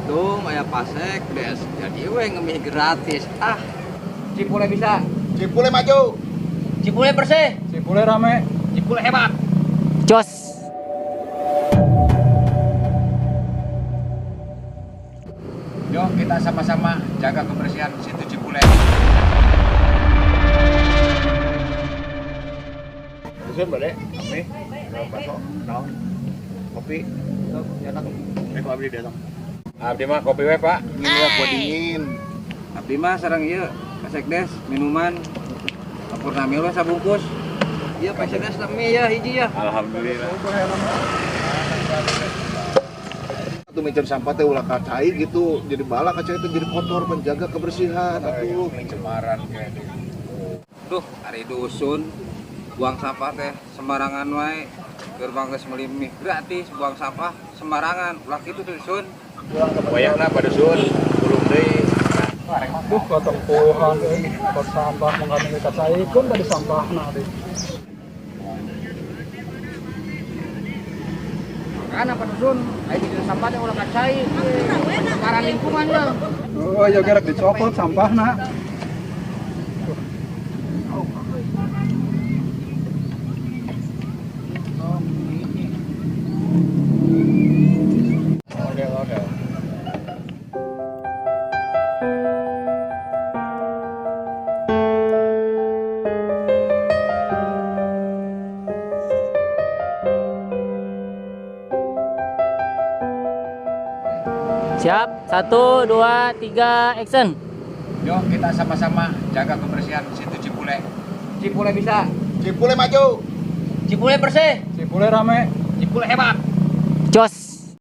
Tuh, aya pasek des. Jadi we ngemih gratis. Ah, Cipule bisa. Cipule maju. Cipule bersih. Cipule rame. Cipule hebat. Jos. Yuk kita sama-sama jaga kebersihan situ Cipule. Dusun balik. Kami. Bakso. Naon. Kopi. Enak. Eko abdi datang. Abdi mah kopi we Pak. Ini buat dingin. Abdi mah sareng ieu pasek des minuman. Lapor nami we sabungkus. Iya pasek des nami ya hiji ya. Alhamdulillah. Tuh mencari sampah teh ulah kacai gitu. Jadi bala kacai itu jadi kotor, menjaga kebersihan atuh. Pencemaran kayak gitu. Tuh, ari dusun buang sampah teh sembarangan wae. Gerbang geus meuli gratis buang sampah sembarangan. Ulah kitu tuh dusun. Wayahna pada sun, belum deui. Duh, ketempuhan euy. Pot sampah mangkana kacaikeun tadi sampahna deui. Kan apa dusun? Ayo bikin sampah teh ulah kacai. Sekarang lingkungannya. Oh, ya gerek dicopot sampahna. Oke. Siap. 1, 2, 3, action. Yuk kita sama-sama jaga kebersihan situ Cipule. Cipule bisa. Cipule maju. Cipule bersih. Cipule rame. Cipule hebat. Jos.